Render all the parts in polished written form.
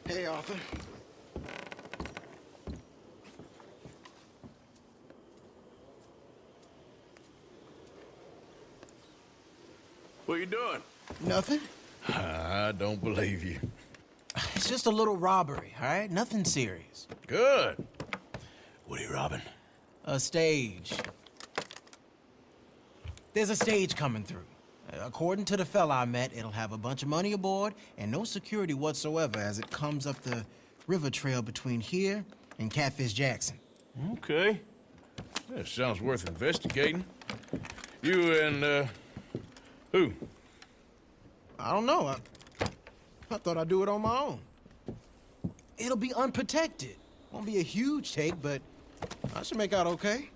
Hey, Arthur. What you doing? Nothing. I don't believe you. It's just a little robbery, all right? Nothing serious. Good. What are you robbing? A stage. There's a stage coming through. According to the fella I met, it'll have a bunch of money aboard and no security whatsoever as it comes up the river trail between here and Catfish Jackson. Okay. That sounds worth investigating. You and, who? I don't know. I thought I'd do it on my own. It'll be unprotected. Won't be a huge take, but I should make out okay.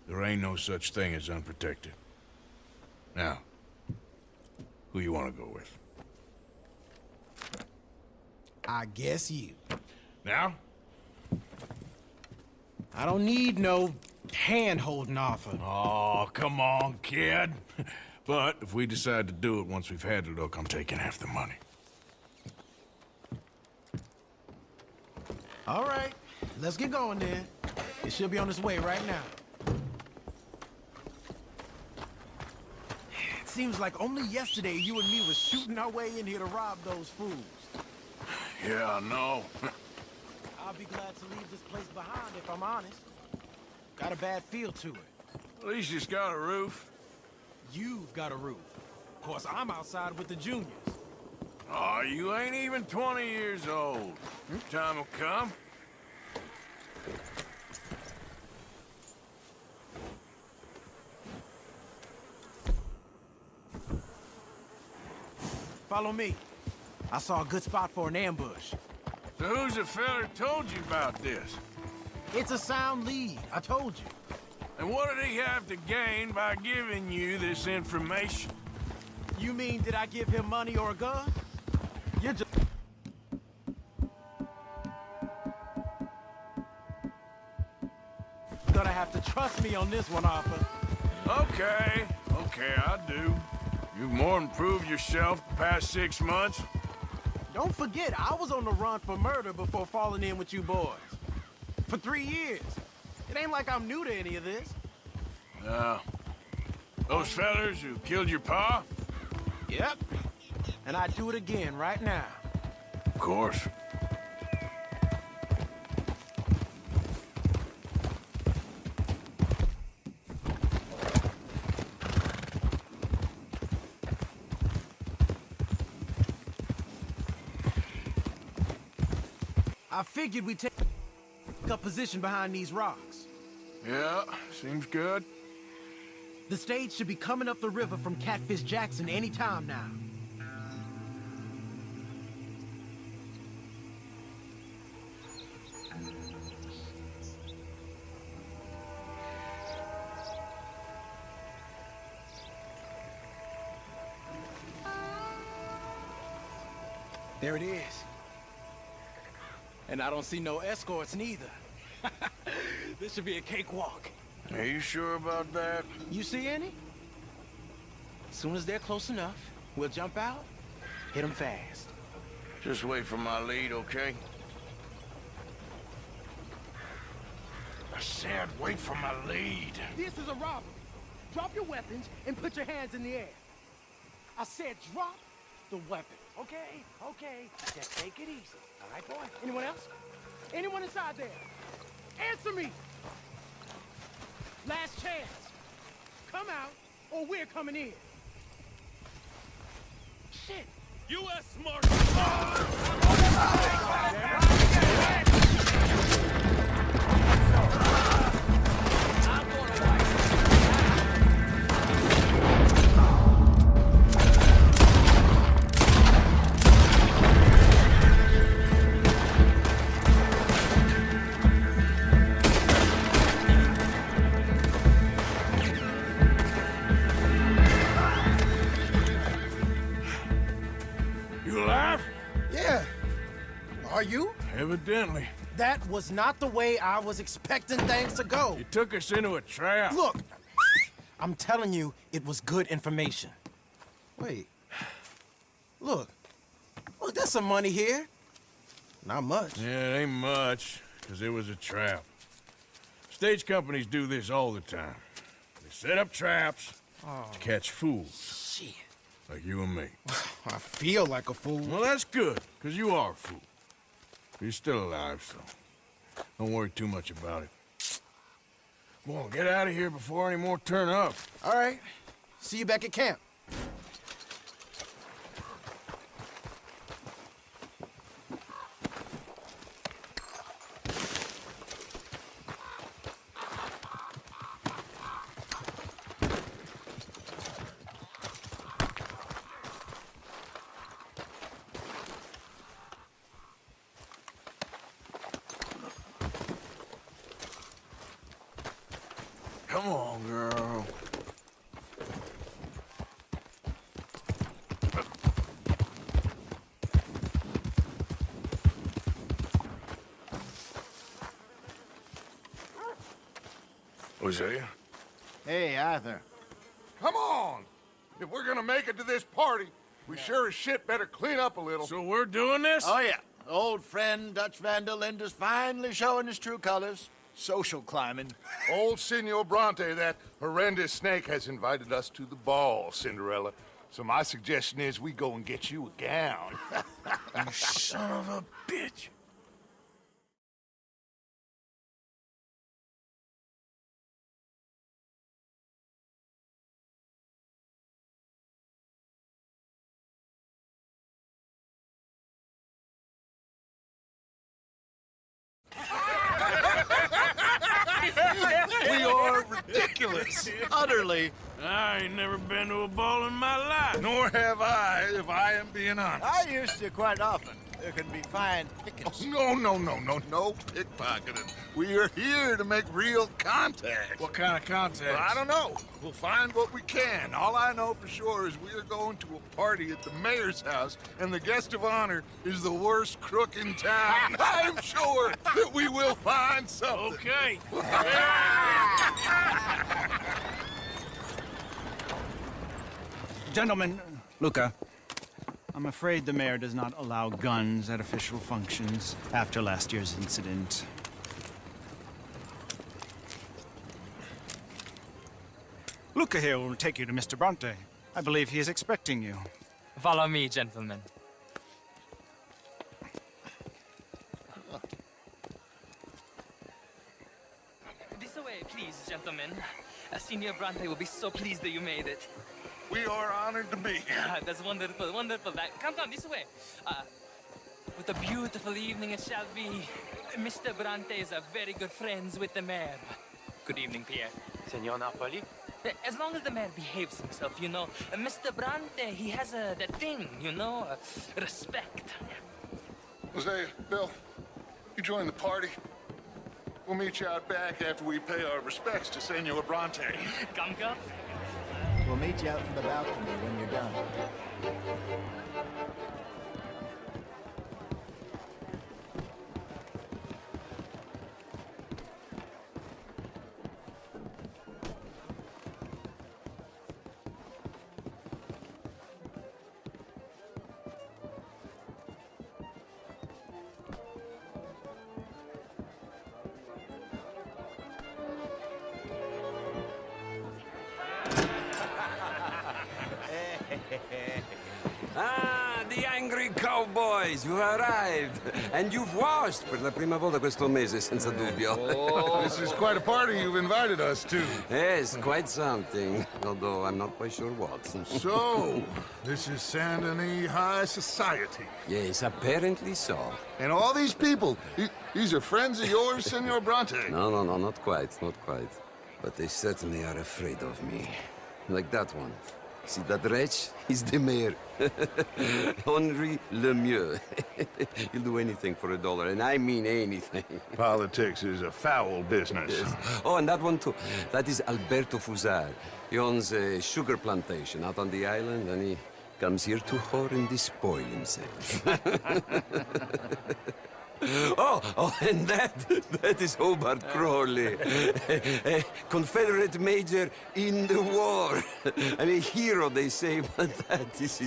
There ain't no such thing as unprotected. Now, who you want to go with? I guess you. Now? I don't need no hand-holding offer. Oh, come on, kid. But if we decide to do it once we've had a look, I'm taking half the money. All right, let's get going then. It should be on its way right now. It seems like only yesterday you and me was shooting our way in here to rob those fools. Yeah, I know. I'll be glad to leave this place behind if I'm honest. Got a bad feel to it. At least it's got a roof. You've got a roof. Of course, I'm outside with the juniors. Oh, you ain't even 20 years old. Your time will come. Follow me. I saw a good spot for an ambush. So who's the fella who told you about this? It's a sound lead, I told you. And what did he have to gain by giving you this information? You mean, did I give him money or a gun? You're just... Gonna have to trust me on this one, Arthur. Okay, I do. You've more than proved yourself the past 6 months. Don't forget, I was on the run for murder before falling in with you boys. For 3 years. It ain't like I'm new to any of this. Those fellers who killed your pa? Yep. And I'd do it again right now. Of course. I figured we'd take up position behind these rocks. Yeah, seems good. The stage should be coming up the river from Catfish Jackson any time now. There it is. And I don't see no escorts neither. This should be a cakewalk. Are you sure about that? You see any? As soon as they're close enough, we'll jump out, hit them fast. Just wait for my lead, okay? I said wait for my lead. This is a robbery. Drop your weapons and put your hands in the air. I said drop the weapon. Okay, okay. Just take it easy. All right, boy? Anyone else? Anyone inside there? Answer me! Last chance. Come out, or we're coming in. Shit! U.S. Marshal! You alive? Yeah. Are you? Evidently. That was not the way I was expecting things to go. You took us into a trap. Look, I'm telling you, it was good information. Wait. Look. Look, there's some money here. Not much. Yeah, it ain't much, because it was a trap. Stage companies do this all the time. They set up traps to catch fools. Shit. Like you and me. I feel like a fool. Well, that's good, because you are a fool. You're still alive, so don't worry too much about it. Come on, get out of here before any more turn up. All right. See you back at camp. Come on, girl. Hosea? Hey, Arthur. Come on! If we're gonna make it to this party, we sure as shit better clean up a little. So we're doing this? Oh, yeah. Old friend Dutch Van der Linde's finally showing his true colors. Social climbing. Old Senor Bronte, that horrendous snake, has invited us to the ball, Cinderella. So my suggestion is we go and get you a gown. You son of a bitch. We are ridiculous. Utterly. I ain't never been to a ball in my life. Nor have I, if I am being honest. I used to quite often. There can be fine pickings. No pickpocketing. We are here to make real contact. What kind of contact? Well, I don't know. We'll find what we can. All I know for sure is we are going to a party at the mayor's house, and the guest of honor is the worst crook in town. I'm sure that we will find something. Okay. Gentlemen, Luca, I'm afraid the mayor does not allow guns at official functions after last year's incident. Luca here will take you to Mr. Bronte. I believe he is expecting you. Follow me, gentlemen. This way, please, gentlemen. Senior Bronte will be so pleased that you made it. We are honored to be here. That's wonderful, wonderful. Come, this way. What a beautiful evening it shall be. Mr. Bronte is very good friends with the mayor. Good evening, Pierre. Senor Napoli? As long as the mayor behaves himself, you know. Mr. Bronte, he has that thing, you know, respect. Jose, Bill, you join the party. We'll meet you out back after we pay our respects to Senor Bronte. Come. We'll meet you out in the balcony when you're done. Ah, the angry cowboys, you've arrived. And you've washed per la prima volta questo mese, senza dubbio. This is quite a party you've invited us to. Yes, quite something. Although I'm not quite sure what. So, this is Saint Denis High Society. Yes, apparently so. And all these people, these are friends of yours, Senor Bronte? No, not quite, not quite. But they certainly are afraid of me. Like that one. See that wretch? He's the mayor. Henri Lemieux. He'll do anything for $1, and I mean anything. Politics is a foul business. Yes. Oh, and that one too. That is Alberto Fusar. He owns a sugar plantation out on the island, and he comes here to whore and despoil himself. Oh, and that is Hobart Crawley, a Confederate major in the war, and a hero, they say, but that is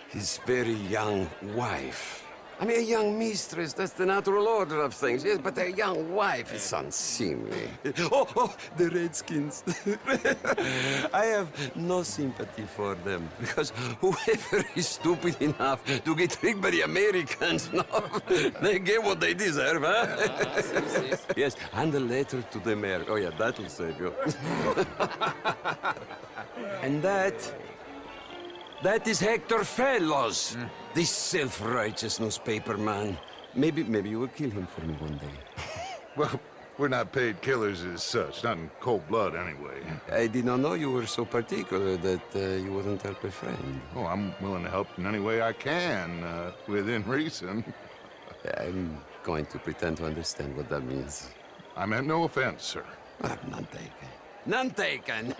his very young wife. I mean, a young mistress, that's the natural order of things, yes, but a young wife is unseemly. Oh, the Redskins. I have no sympathy for them, because whoever is stupid enough to get tricked by the Americans, no, they get what they deserve, huh? Yes, and a letter to the mayor. Oh, yeah, that'll save you. And that is Hector Fellows, this self-righteous newspaper man. Maybe you will kill him for me one day. Well, we're not paid killers as such, not in cold blood anyway. I did not know you were so particular that you wouldn't help a friend. Oh, I'm willing to help in any way I can, within reason. I'm going to pretend to understand what that means. I meant no offense, sir. None taken. None taken!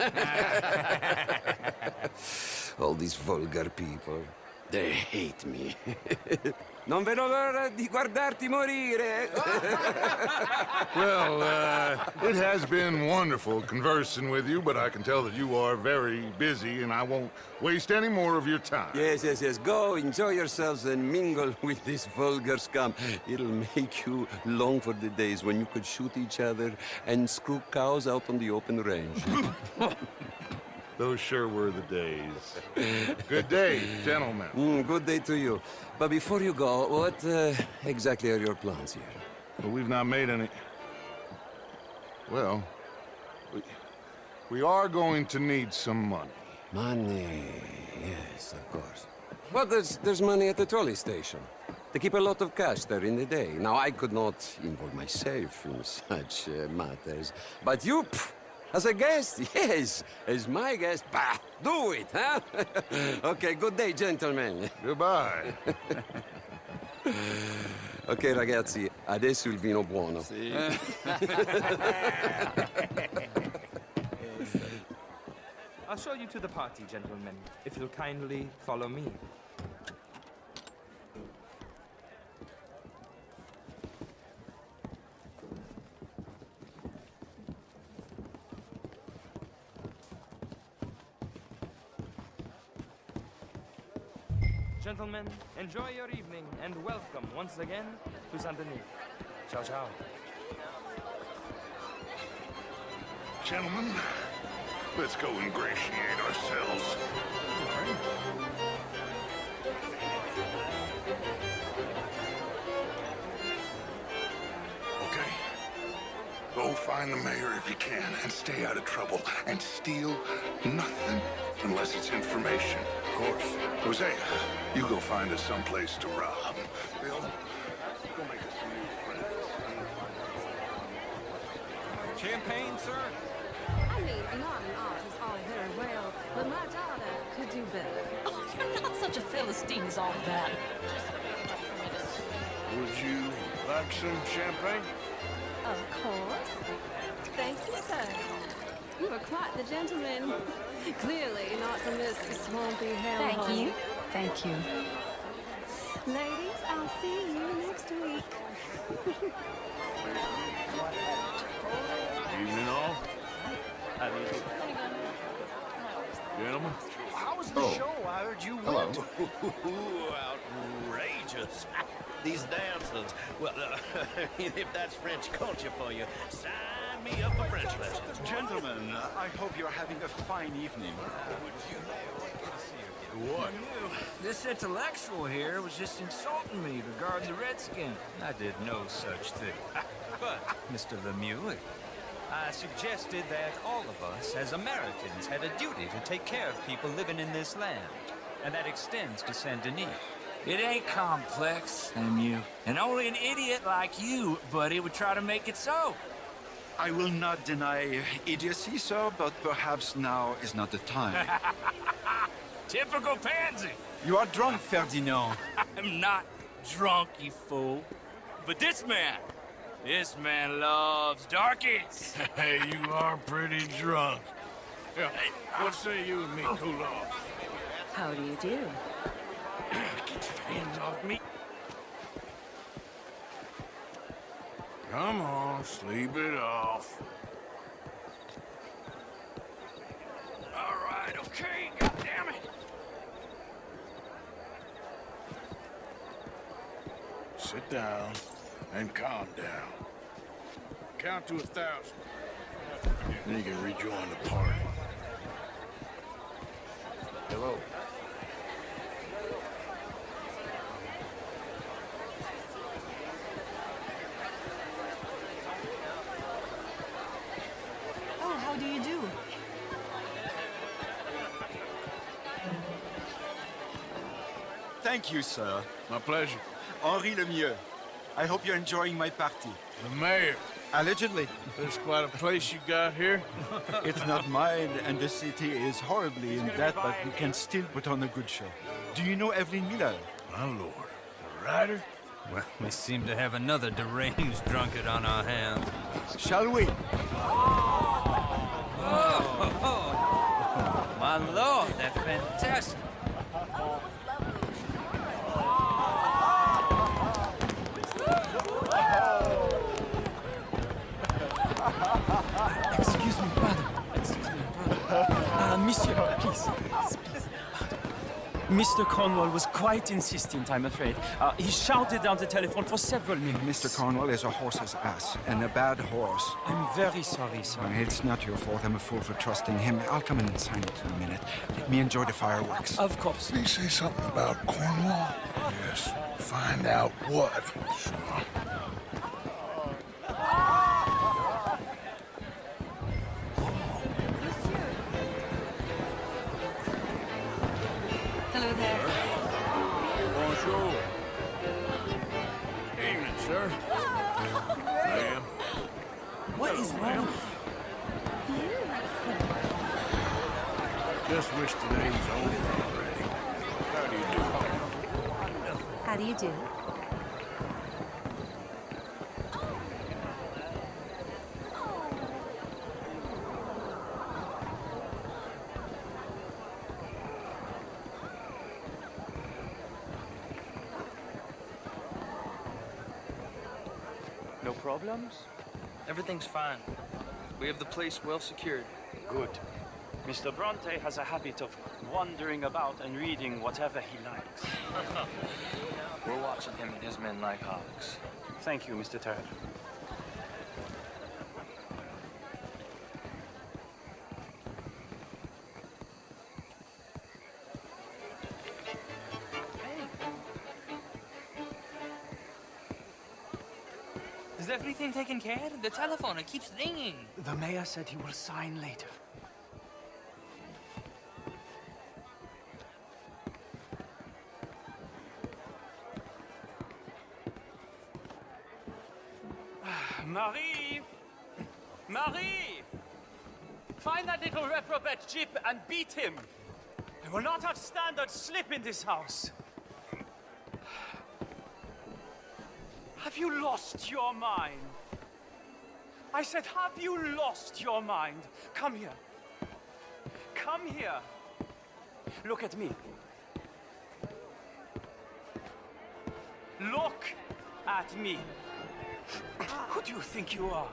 All these vulgar people, they hate me. Non vedo l'ora di guardarti morire. Well, it has been wonderful conversing with you, but I can tell that you are very busy, and I won't waste any more of your time. Yes. Go, enjoy yourselves, and mingle with this vulgar scum. It'll make you long for the days when you could shoot each other and screw cows out on the open range. Those sure were the days. Good day, gentlemen. Good day to you. But before you go, what exactly are your plans here? Well, we've not made any... Well, we are going to need some money. Money, yes, of course. Well, there's money at the trolley station. They keep a lot of cash there in the day. Now, I could not involve myself in such matters. But you, as a guest, yes, as my guest, bah, do it, huh? Okay, good day, gentlemen. Goodbye. Ok, ragazzi, adesso il vino buono. I'll show you to the party, gentlemen, if you'll kindly follow me. Gentlemen, enjoy your evening and welcome once again to Saint Denis. Ciao, ciao. Gentlemen, let's go ingratiate ourselves. Okay. Go find the mayor if you can and stay out of trouble and steal nothing unless it's information. Of course. Hosea, you go find us someplace to rob. Bill, go make us some new friends. Champagne, sir? I mean, modern art is all very well, but my daughter could do better. Oh, you're not such a Philistine as all that. Would you like some champagne? Of course. Thank you, sir. You are quite the gentleman. Clearly not from this swampy hellhole. Thank you. Thank you. Ladies, I'll see you next week. Evening all. Gentlemen. How was the show? I heard you went. Outrageous. These dancers. Well, if that's French culture for you, sign me up for French lessons. Gentlemen, I hope you're having a fine evening. What? This intellectual here was just insulting me regarding the Redskin. I did no such thing. But, Mr. Lemieux, I suggested that all of us, as Americans, had a duty to take care of people living in this land. And that extends to Saint Denis. It ain't complex, Lemieux. And only an idiot like you, buddy, would try to make it so. I will not deny idiocy, sir, but perhaps now is not the time. Typical pansy. You are drunk, Ferdinand. I'm not drunk, you fool. But this man loves darkies. Hey, you are pretty drunk. Yeah, what say you and me cool off? How do you do? Get your hands off me. Come on, sleep it off. All right, okay, goddammit. sit down and calm down. Count to 1,000. Then you can rejoin the party. Hello. Oh, how do you do? Thank you, sir. My pleasure. Henri Lemieux. I hope you're enjoying my party. The mayor. Allegedly. There's quite a place you got here. It's not mine, and the city is horribly in debt, but we can still put on a good show. Do you know Evelyn Miller? My lord. A writer? Well, we seem to have another deranged drunkard on our hands. Shall we? Oh, my lord, that's fantastic. Excuse me, brother. Monsieur, please. Mr. Cornwall was quite insistent, I'm afraid. He shouted down the telephone for several minutes. Mr. Cornwall is a horse's ass, and a bad horse. I'm very sorry, sir. It's not your fault. I'm a fool for trusting him. I'll come in and sign it in a minute. Let me enjoy the fireworks. Of course. Did he say something about Cornwall? Yes. Find out what. Sure. Hello there. Bonjour. Evening, sir. Ma'am. What is wrong? Just wish today was over already. How do you do? How do you do? No problems? Everything's fine. We have the place well secured. Good. Mr. Bronte has a habit of wandering about and reading whatever he likes. We're watching him and his men like hawks. Thank you, Mr. Turner. Is everything taken care of? The telephone, it keeps ringing. The mayor said he will sign later. Marie! Marie! Find that little reprobate Jip and beat him. I will not have standard slip in this house. Have you lost your mind? I said, have you lost your mind? Come here. Come here. Look at me. Look at me. Who do you think you are?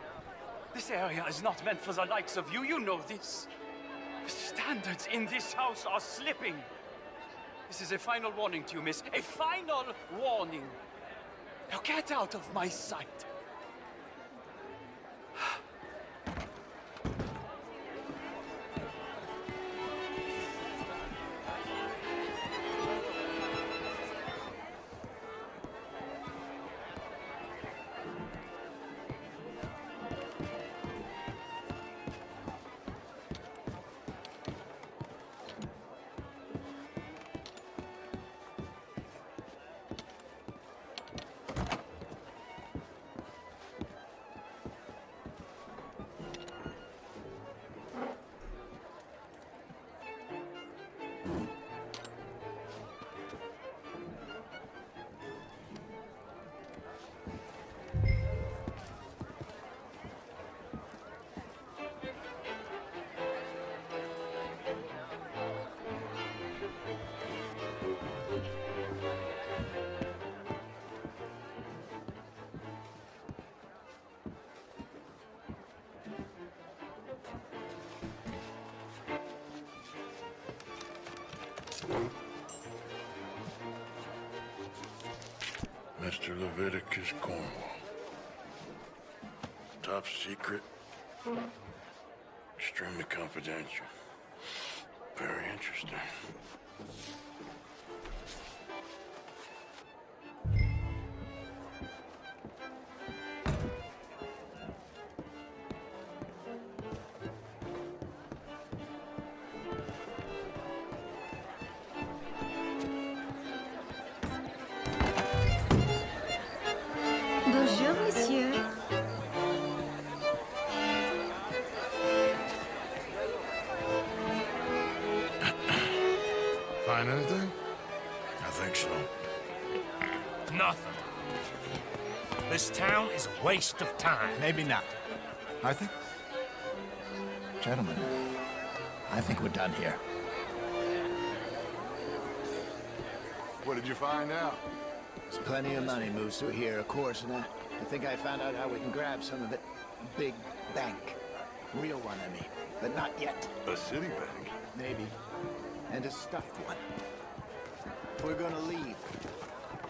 This area is not meant for the likes of you. You know this. The standards in this house are slipping. This is a final warning to you, miss. A final warning. Now get out of my sight. Leviticus Cornwall. Top secret. Extremely confidential. Very interesting. Bonjour, monsieur. Find anything? I think so. Nothing. This town is a waste of time. Maybe not. I think... Gentlemen, I think we're done here. What did you find out? There's plenty of money moves through here, of course, and I think I found out how we can grab some of it. A big bank. Real one, I mean. But not yet. A city bank? Maybe. And a stuffed one. If we're gonna leave,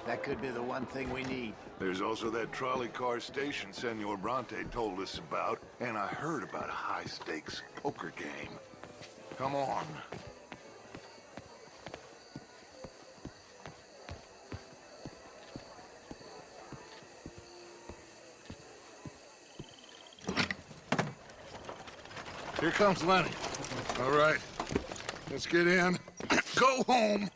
that could be the one thing we need. There's also that trolley car station Senor Bronte told us about, and I heard about a high-stakes poker game. Come on. Here comes Lenny. All right, let's get in. Go home.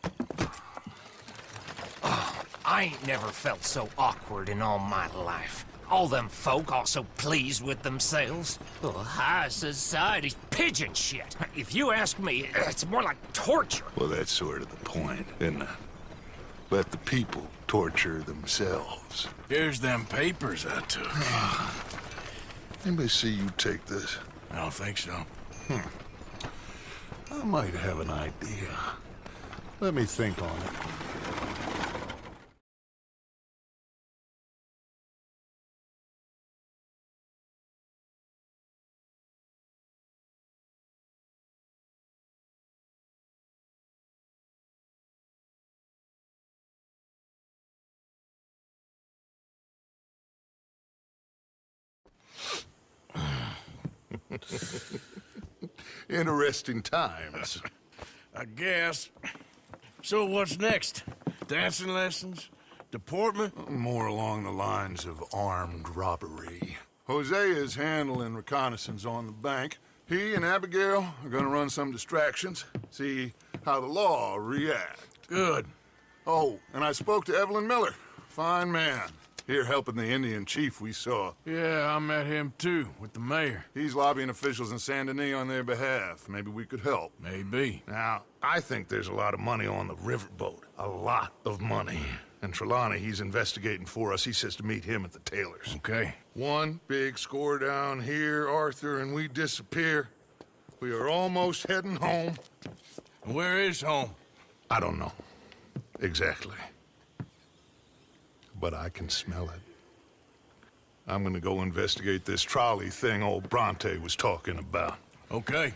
I ain't never felt so awkward in all my life. All them folk all so pleased with themselves. Oh, high society's pigeon shit. If you ask me, it's more like torture. Well, that's sort of the point, isn't it? Let the people torture themselves. Here's them papers I took. Anybody see you take this? I don't think so. I might have an idea. Let me think on it. Interesting times. I guess. So what's next? Dancing lessons? Deportment? More along the lines of armed robbery. Hosea is handling reconnaissance on the bank. He and Abigail are gonna run some distractions, see how the law reacts. Good. Oh, and I spoke to Evelyn Miller. Fine man. Here helping the Indian chief we saw. Yeah, I met him too, with the mayor. He's lobbying officials in Saint Denis on their behalf. Maybe we could help. Maybe. Now, I think there's a lot of money on the riverboat. A lot of money. And Trelawney, he's investigating for us. He says to meet him at the Taylors. Okay. One big score down here, Arthur, and we disappear. We are almost heading home. Where is home? I don't know. Exactly. But I can smell it. I'm gonna go investigate this trolley thing old Bronte was talking about. Okay.